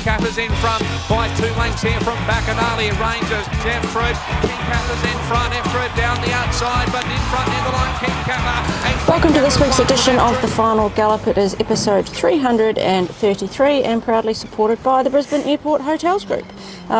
Kapa's in front by 2 lengths here from Bacanali. Rangers, Jeff Fruit. King Kapa's in front, F Fruit down the outside, but in front in the line, King Kapa. Welcome to this week's edition of the Final Gallop. It is episode 333 and proudly supported by the Brisbane Airport Hotels Group.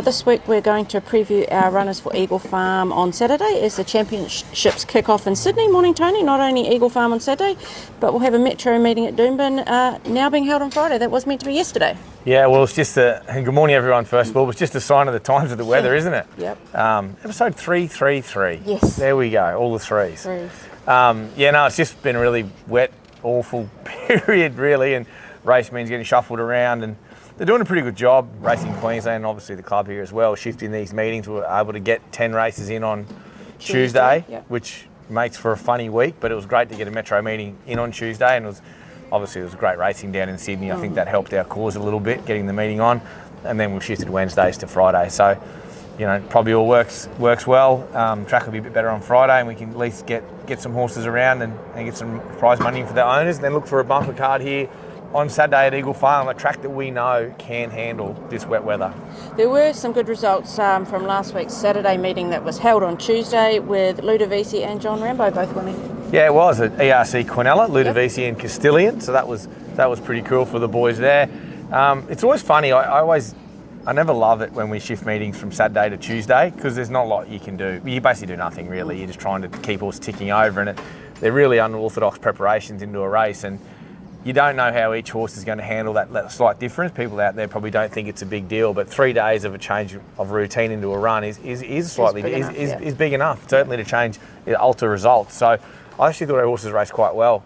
This week we're going to preview our runners for Eagle Farm on Saturday as the championships kick off in Sydney. Morning, Tony. Not only Eagle Farm on Saturday, but we'll have a metro meeting at Doomben now being held on Friday. That was meant to be yesterday. Yeah, well, it's just and good morning everyone first of all. It's just a sign of the times of the weather, isn't it? Yep. Episode 333. Yes. There we go, all the threes. Yeah, no, it's just been a really wet, awful period really, and race means getting shuffled around, and they're doing a pretty good job, Racing Queensland, and obviously the club here as well, shifting these meetings. We were able to get 10 races in on Tuesday, yep, which makes for a funny week, but it was great to get a metro meeting in on Tuesday, and it was great racing down in Sydney. I think that helped our cause a little bit, getting the meeting on, and then we've shifted Wednesdays to Friday. So, you know, probably all works well. Track will be a bit better on Friday, and we can at least get some horses around and get some prize money for their owners, and then look for a bumper card here on Saturday at Eagle Farm, a track that we know can handle this wet weather. There were some good results from last week's Saturday meeting that was held on Tuesday with Ludovisi and John Rambo both winning. Yeah, it was at ERC Quinella, Ludovisi and Castilian, so that was pretty cool for the boys there. It's always funny, I never love it when we shift meetings from Saturday to Tuesday, because there's not a lot you can do. You basically do nothing really, you're just trying to keep us ticking over, and they're really unorthodox preparations into a race, and you don't know how each horse is going to handle that slight difference. People out there probably don't think it's a big deal, but 3 days of a change of routine into a run is big enough, certainly to change, alter results. So I actually thought our horses raced quite well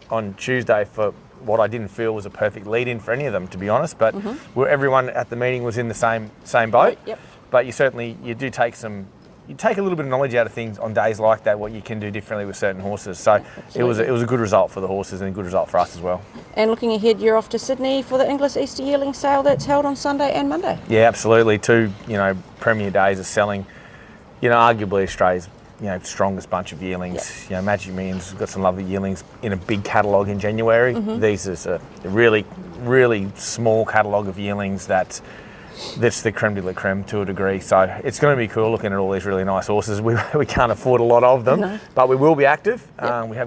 on Tuesday for what I didn't feel was a perfect lead-in for any of them, to be honest. But everyone at the meeting was in the same boat. Yep. But you take a little bit of knowledge out of things on days like that, what you can do differently with certain horses. So it was a good result for the horses and a good result for us as well. And looking ahead, you're off to Sydney for the English Easter yearling sale that's held on Sunday and Monday. Yeah, absolutely. Two, premier days of selling, arguably Australia's, strongest bunch of yearlings. Yep. Magic Millions has got some lovely yearlings in a big catalogue in January. These is a really, really small catalogue of yearlings that's the creme de la creme to a degree. So it's going to be cool looking at all these really nice horses. We can't afford a lot of them, but we will be active. Yep. We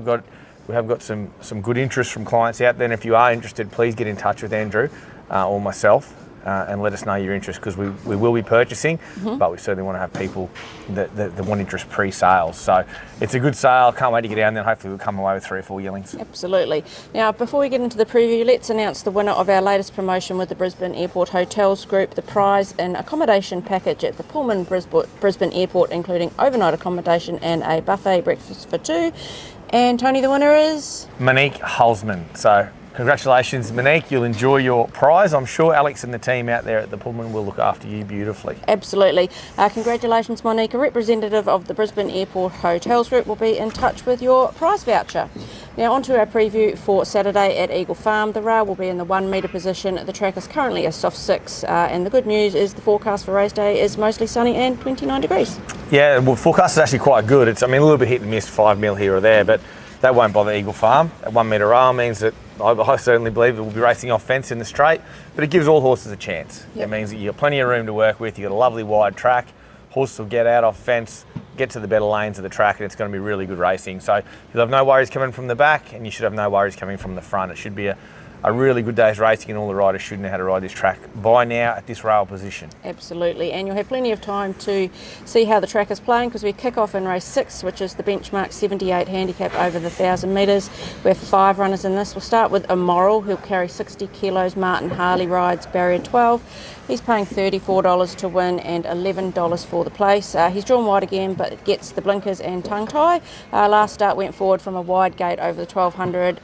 have got some good interest from clients out there. And if you are interested, please get in touch with Andrew or myself and let us know your interest, because we will be purchasing, but we certainly want to have people that want interest pre-sales. So it's a good sale. Can't wait to get down there. Hopefully we'll come away with 3 or 4 yearlings. Absolutely. Now, before we get into the preview, let's announce the winner of our latest promotion with the Brisbane Airport Hotels Group, the prize and accommodation package at the Pullman Brisbane Airport, including overnight accommodation and a buffet breakfast for 2. And Tony, the winner is? Monique Hulsman. So congratulations, Monique. You'll enjoy your prize. I'm sure Alex and the team out there at the Pullman will look after you beautifully. Absolutely. Congratulations, Monique. A representative of the Brisbane Airport Hotels Group will be in touch with your prize voucher. Now, on to our preview for Saturday at Eagle Farm. The rail will be in the 1 metre position. The track is currently a soft 6, and the good news is the forecast for race day is mostly sunny and 29 degrees. Yeah, well, forecast is actually quite good. It's, a little bit hit and miss, 5 mil here or there, but that won't bother Eagle Farm. A 1 metre rail means that I certainly believe it will be racing off fence in the straight, but it gives all horses a chance. Yep. It means that you've got plenty of room to work with. You've got a lovely wide track. Horses will get out off fence, get to the better lanes of the track, and it's going to be really good racing. So you'll have no worries coming from the back, and you should have no worries coming from the front. It should be a really good day's racing, and all the riders should know how to ride this track by now at this rail position. Absolutely, and you'll have plenty of time to see how the track is playing, because we kick off in race 6, which is the benchmark 78 handicap over the 1,000 metres. We have 5 runners in this. We'll start with Immoral, who'll carry 60 kilos. Martin Harley rides barrier 12. He's paying $34 to win and $11 for the place. He's drawn wide again, but gets the blinkers and tongue tie. Last start went forward from a wide gate over the 1200.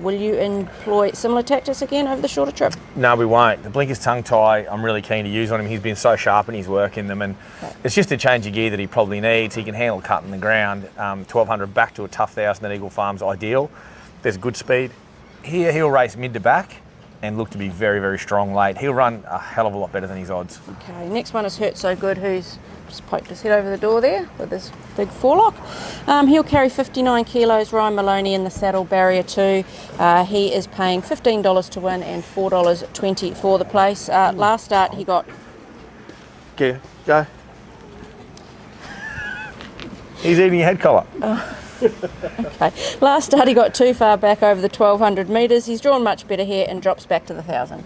Will you employ similar tactics again over the shorter trip? No, we won't. The blinkers tongue tie, I'm really keen to use on him. He's been so sharp in his work in them, and it's just a change of gear that he probably needs. He can handle cutting the ground. 1200 back to a tough 1,000 at Eagle Farm's ideal. There's good speed. Here he'll race mid to back. and looked to be very, very strong late. He'll run a hell of a lot better than his odds. Okay, next one is Hurt So Good, who's just poked his head over the door there with his big forelock. He'll carry 59 kilos, Ryan Maloney in the saddle, barrier 2. He is paying $15 to win and $4.20 for the place. Last start he got... Go. He's eating your head collar. Okay. Last start he got too far back over the 1200 metres. He's drawn much better here and drops back to the 1000.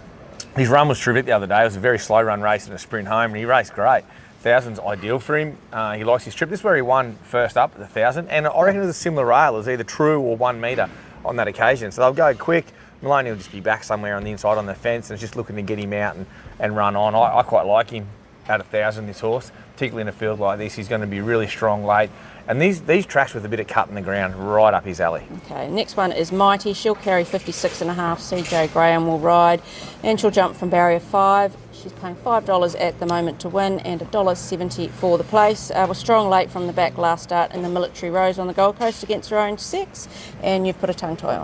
His run was terrific the other day. It was a very slow run race and a sprint home, and he raced great. 1000's ideal for him. He likes his trip. This is where he won first up at the 1000, and I reckon it was a similar rail. It was either true or 1 metre on that occasion. So they'll go quick. Maloney will just be back somewhere on the inside on the fence and it's just looking to get him out and run on. I quite like him at 1000, this horse, particularly in a field like this. He's going to be really strong late. And these tracks with a bit of cut in the ground, right up his alley. Okay, next one is Mighty. She'll carry 56.5. CJ Graham will ride, and she'll jump from barrier 5. She's paying $5 at the moment to win and $1.70 for the place. Was strong late from the back last start in the Military Rose on the Gold Coast against her own sex, and you've put a tongue tie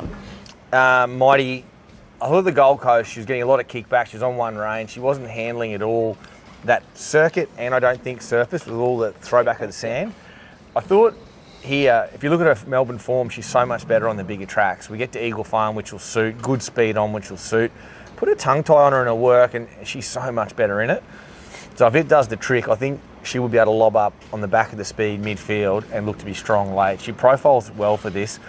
on. Mighty, I thought the Gold Coast, she was getting a lot of kickback. She was on one range. She wasn't handling at all that circuit, and I don't think surface with all the throwback of the sand. I thought here, if you look at her Melbourne form, she's so much better on the bigger tracks. We get to Eagle Farm, which will suit, good speed on, which will suit. Put a tongue tie on her and it'll work, and she's so much better in it. So if it does the trick, I think she will be able to lob up on the back of the speed midfield and look to be strong late. She profiles well for this.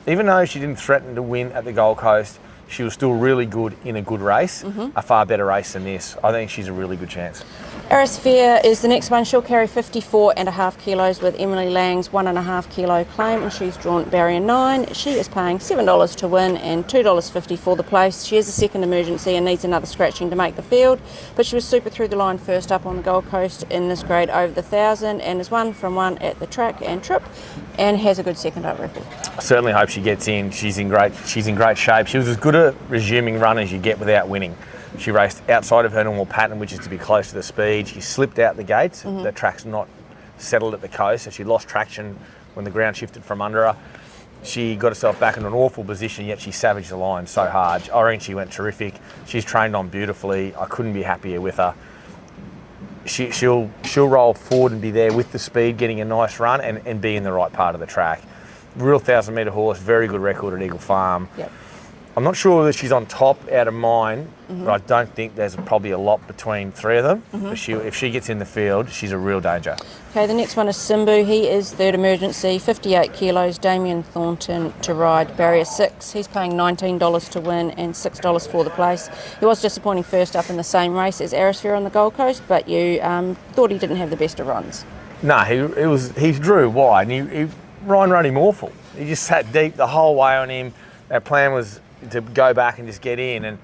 Even though she didn't threaten to win at the Gold Coast, she was still really good in a good race, a far better race than this. I think she's a really good chance. Arisphere is the next one. She'll carry 54.5 kilos with Emily Lang's 1.5 kilo claim, and she's drawn barrier 9. She is paying $7 to win and $2.50 for the place. She has a second emergency and needs another scratching to make the field, but she was super through the line first up on the Gold Coast in this grade over the 1000 and is 1 from 1 at the track and trip and has a good second up record. I certainly hope she gets in. She's in great shape. She was as good a resuming run as you get without winning. She raced outside of her normal pattern, which is to be close to the speed. She slipped out the gates. The track's not settled at the coast, so she lost traction when the ground shifted from under her. She got herself back in an awful position, yet she savaged the line so hard. I reckon she went terrific. She's trained on beautifully. I couldn't be happier with her. She'll roll forward and be there with the speed, getting a nice run and be in the right part of the track. Real 1,000-metre horse, very good record at Eagle Farm. Yep. I'm not sure whether she's on top out of mine, but I don't think there's probably a lot between 3 of them. But if she gets in the field, she's a real danger. Okay, the next one is Simbu. He is third emergency, 58 kilos, Damien Thornton to ride, barrier 6. He's paying $19 to win and $6 for the place. He was disappointing first up in the same race as Arisphere on the Gold Coast, but you thought he didn't have the best of runs. No, he drew wide, and Ryan run him awful. He just sat deep the whole way on him. Our plan was to go back and just get in, and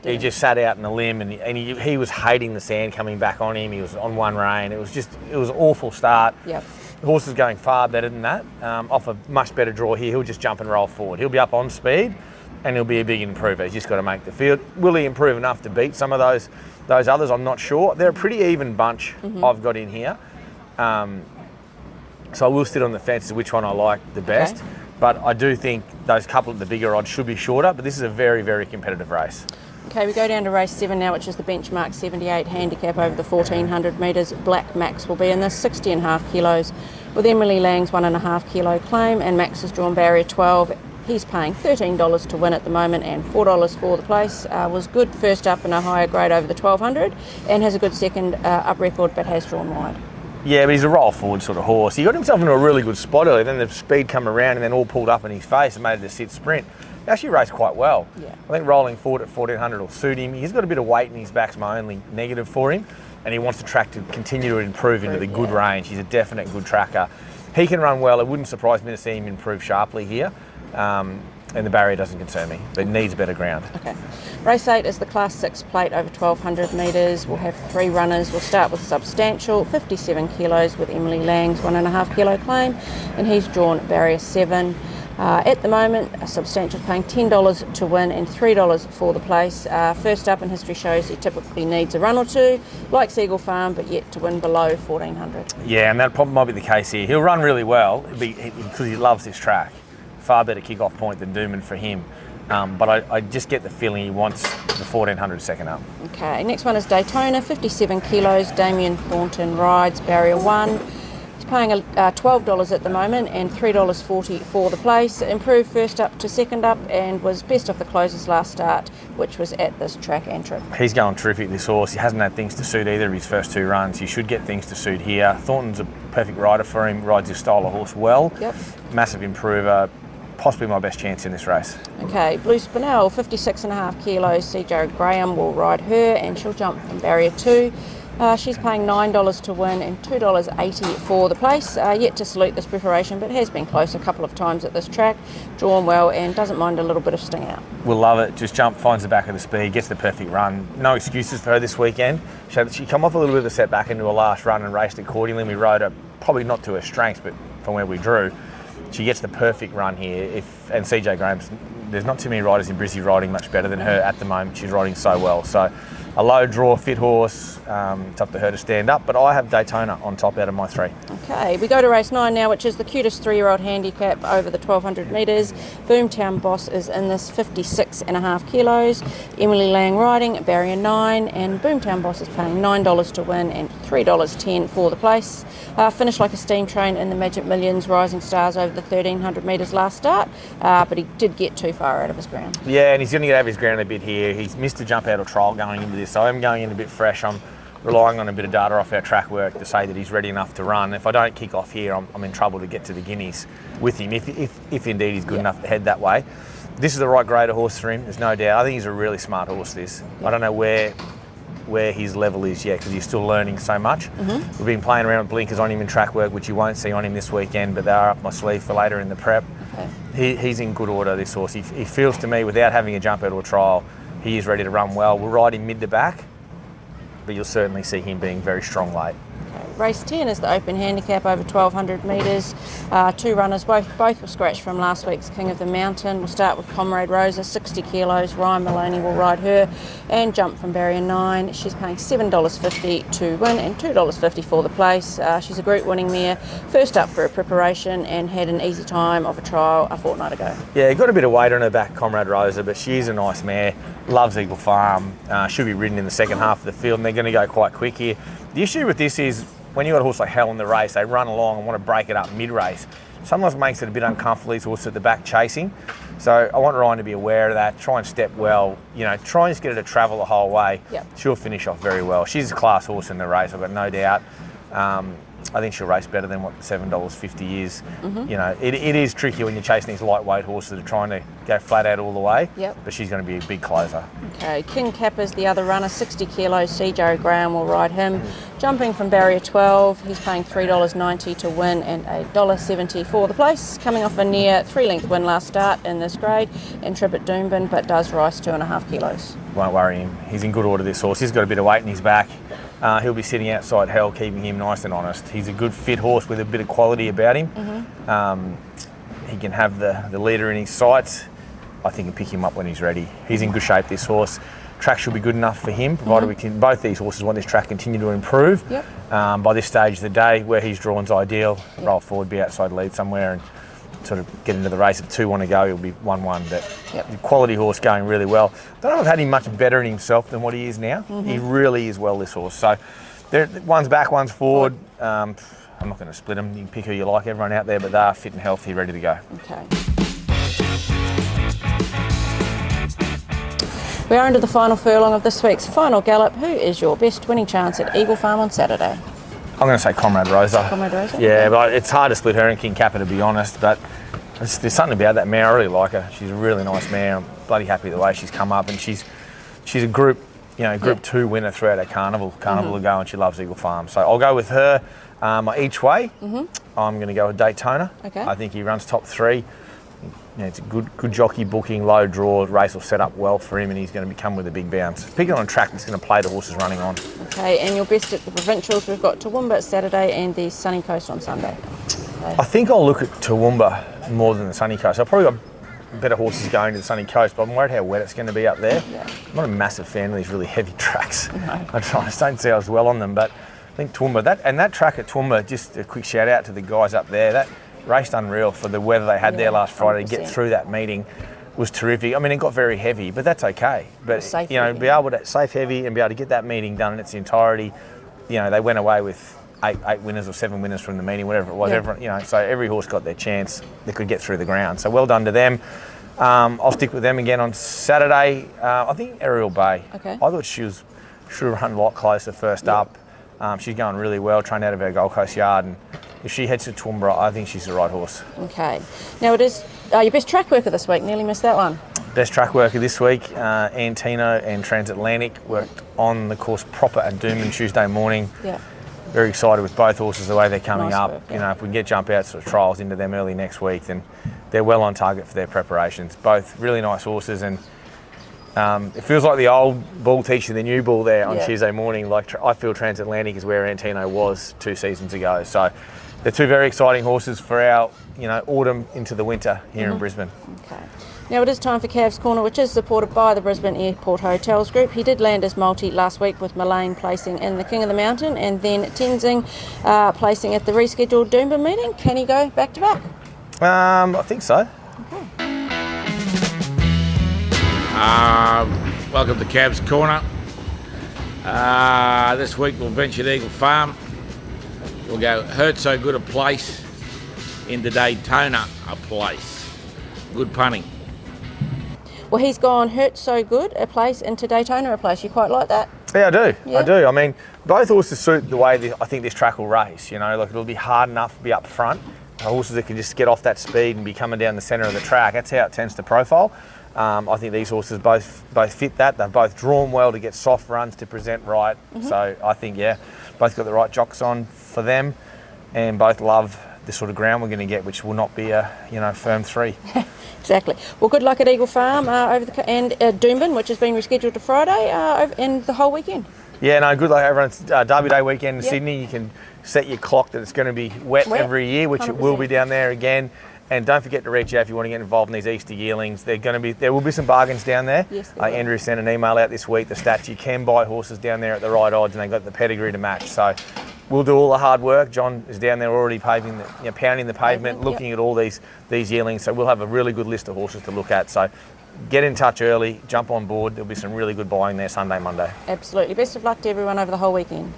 he just sat out in the limb, and he was hating the sand coming back on him. He was on one rein. It was an awful start. Yep. The horse is going far better than that. Off a much better draw here, he'll just jump and roll forward. He'll be up on speed, and he'll be a big improver. He's just got to make the field. Will he improve enough to beat some of those others? I'm not sure. They're a pretty even bunch I've got in here. So I will sit on the fence as to which one I like the best. Okay. But I do think those couple of the bigger odds should be shorter, but this is a very, very competitive race. Okay, we go down to race 7 now, which is the benchmark 78 handicap over the 1400 metres. Blakmax will be in this, 60.5 kilos, with Emily Lang's 1.5 kilo claim, and Max has drawn barrier 12. He's paying $13 to win at the moment and $4 for the place. Was good first up in a higher grade over the 1200 and has a good second up record, but has drawn wide. Yeah, but he's a roll forward sort of horse. He got himself into a really good spot earlier, then the speed come around and then all pulled up in his face and made it a sit sprint. He actually raced quite well. Yeah. I think rolling forward at 1400 will suit him. He's got a bit of weight in his back's my only negative for him, and he wants the track to continue to improve into the good range. He's a definite good tracker. He can run well. It wouldn't surprise me to see him improve sharply here. And the barrier doesn't concern me, but it needs better ground. Okay. Race 8 is the Class 6 plate over 1200 metres. We'll have 3 runners. We'll start with Substantial, 57 kilos, with Emily Lang's 1.5 kilo claim, and he's drawn barrier 7. At the moment, Substantial's paying $10 to win and $3 for the place. First up in history shows he typically needs a run or two, like Eagle Farm, but yet to win below 1400. Yeah, and that probably might be the case here. He'll run really well because he loves this track. Far better kick-off point than Dooman for him. but I just get the feeling he wants the 1400 second up. Okay, next one is Daytona, 57 kilos. Damien Thornton rides barrier 1. He's paying $12 at the moment and $3.40 for the place. Improved first up to second up and was best of the closers last start, which was at this track and trip. He's going terrific, this horse. He hasn't had things to suit either of his first 2 runs. He should get things to suit here. Thornton's a perfect rider for him, rides his style of horse well. Yep. Massive improver. Possibly my best chance in this race. Okay, Blue Spinel, 56.5 kilos. CJ Graham will ride her and she'll jump from barrier 2. She's paying $9 to win and $2.80 for the place. Yet to salute this preparation, but has been close a couple of times at this track. Drawn well and doesn't mind a little bit of sting out. We'll love it. Just jump, finds the back of the speed, gets the perfect run. No excuses for her this weekend. She come off a little bit of a setback into a last run and raced accordingly. We rode her probably not to her strengths, but from where we drew. She gets the perfect run here. And CJ Graham's, there's not too many riders in Brizzy riding much better than her at the moment. She's riding so well. So a low draw, fit horse. It's up to her to stand up, but I have Daytona on top out of my 3. Okay, we go to race 9 now, which is the QTIS 3-year-old handicap over the 1200 metres. Boomtown Boss is in this, 56.5 kilos. Emily Lang riding, barrier 9, and Boomtown Boss is paying $9 to win and $3.10 for the place. Finished like a steam train in the Magic Millions Rising Stars over the 1300 metres last start, but he did get too far out of his ground. Yeah, and he's going to get out of his ground a bit here. He's missed a jump out of trial going into this, so I'm going in a bit fresh. I'm relying on a bit of data off our track work to say that he's ready enough to run. If I don't kick off here, I'm in trouble to get to the Guineas with him, if indeed he's good enough to head that way. This is the right grade of horse for him, there's no doubt. I think he's a really smart horse, this. I don't know where his level is yet because he's still learning so much. We've been playing around with blinkers on him in track work, which you won't see on him this weekend, but they are up my sleeve for later in the prep. Okay. He's in good order, this horse. He feels to me, without having a jump out of a trial, he is ready to run well. We'll ride him mid to back, but you'll certainly see him being very strong late. Race 10 is the Open Handicap over 1200 metres. 2 runners, both were scratched from last week's King of the Mountain. We'll start with Comrade Rosa, 60 kilos. Ryan Maloney will ride her and jump from barrier 9. She's paying $7.50 to win and $2.50 for the place. She's a group winning mare, first up for a preparation and had an easy time of a trial a fortnight ago. Yeah, got a bit of weight on her back, Comrade Rosa, but she is a nice mare, loves Eagle Farm, should be ridden in the second half of the field, and they're going to go quite quick here. The issue with this is when you've got a horse like Hell in the race, they run along and want to break it up mid-race. Sometimes makes it a bit uncomfortable, these horses at the back chasing. So I want Ryan to be aware of that, try and step well, try and just get her to travel the whole way. Yep. She'll finish off very well. She's a class horse in the race, I've got no doubt. I think she'll race better than what $7.50 is. It is tricky when you're chasing these lightweight horses that are trying to go flat out all the way. Yep. But she's going to be a big closer. Okay, King Kapa's the other runner, 60 kilos. CJ Graham will ride him. Jumping from barrier 12, he's paying $3.90 to win and $1.70 for the place. Coming off a near 3-length win last start in this grade, and trip at Doomben, but does rise 2.5 kilos. Won't worry him. He's in good order, this horse. He's got a bit of weight in his back. He'll be sitting outside Hell, keeping him nice and honest. He's a good fit horse with a bit of quality about him. He can have the leader in his sights. I think he'll pick him up when he's ready. He's in good shape, this horse. Track should be good enough for him, provided we can. Both these horses want this track continue to improve. Yep. By this stage of the day, where he's drawn's ideal, roll forward, be outside lead somewhere, and sort of get into the race. If 2 want to go, he'll be 1-1. But the quality horse going really well. Don't know if I've had him much better in himself than what he is now. He really is well, this horse. So one's back, one's forward. I'm not going to split them. You can pick who you like, everyone out there, but they are fit and healthy, ready to go. Okay. We are into the final furlong of this week's Final Gallop. Who is your best winning chance at Eagle Farm on Saturday? I'm going to say Comrade Rosa. Comrade Rosa? Yeah, but it's hard to split her and King Kapa, to be honest, but there's something about that mare. I really like her. She's a really nice mare. I'm bloody happy the way she's come up, and she's a group 2 winner throughout her carnival ago, and she loves Eagle Farm. So I'll go with her each way. I'm going to go with Daytona. Okay. I think he runs top 3. It's a good jockey booking, low draw, race will set up well for him, and he's going to come with a big bounce. Picking on a track that's going to play the horses running on. Okay, and your best at the provincials, we've got Toowoomba Saturday and the Sunny Coast on Sunday. Okay. I think I'll look at Toowoomba more than the Sunny Coast. I've probably got better horses going to the Sunny Coast, but I'm worried how wet it's going to be up there. Yeah. I'm not a massive fan of these really heavy tracks. No. I just don't see as well on them, but I think Toowoomba, that track at Toowoomba, just a quick shout out to the guys up there, that raced unreal for the weather they had there last Friday to get through that meeting. was terrific. I mean, it got very heavy, but that's okay. But safe you know, heavy. be able to safe heavy and be able to get that meeting done in its entirety. You know, they went away with eight winners or 7 winners from the meeting, whatever it was. Yeah. Everyone, you know, so every horse got their chance. They could get through the ground. So well done to them. I'll stick with them again on Saturday. I think Ariel Bay. Okay. I thought she should have run a lot closer first up. She's going really well, trained out of our Gold Coast yard, and if she heads to Toowoomba, I think she's the right horse. Okay. Now it is your best track worker this week. Nearly missed that one. Best track worker this week, Antino and Transatlantic worked on the course proper at Doomben Tuesday morning. Yeah. Very excited with both horses the way they're coming Nice up. work, yeah. You know, if we can get jump outs or trials into them early next week, then they're well on target for their preparations. Both really nice horses, and it feels like the old bull teaching the new bull there on Yeah. Tuesday morning. Like I feel Transatlantic is where Antino was 2 seasons ago. So they're two very exciting horses for our, you know, autumn into the winter here in Brisbane. Okay. Now it is time for Cavs Corner, which is supported by the Brisbane Airport Hotels Group. He did land his multi last week with Mullane placing in the King of the Mountain and then Tenzing placing at the rescheduled Doomben meeting. Can he go back to back? I think so. Welcome to Cavs Corner. This week we'll venture to Eagle Farm. We'll go Hurt So Good a place into Daytona a place. Good punting. Well, he's gone Hurt So Good a place into Daytona a place. You quite like that? Yeah, I do. Yeah. I do. I mean, both horses suit the way I think this track will race. You know, like it'll be hard enough to be up front. Horses that can just get off that speed and be coming down the centre of the track. That's how it tends to profile. I think these horses both fit that. They've both drawn well to get soft runs to present right. So I think, yeah, both got the right jocks on for them, and both love the sort of ground we're going to get, which will not be a firm 3. Exactly. Well, good luck at Eagle Farm and Doomben, which has been rescheduled to Friday and the whole weekend. Yeah, no, good luck everyone. It's Derby Day weekend in Yep. Sydney. You can set your clock that it's going to be wet every year, which it will be 100%. down there again. And don't forget to reach out if you want to get involved in these Easter yearlings. There will be some bargains down there. Yes, there will. Andrew sent an email out this week. The stats, you can buy horses down there at the right odds, and they've got the pedigree to match. So we'll do all the hard work. John is down there already pounding the pavement, looking at all these yearlings. So we'll have a really good list of horses to look at. So get in touch early, jump on board. There'll be some really good buying there Sunday, Monday. Absolutely. Best of luck to everyone over the whole weekend.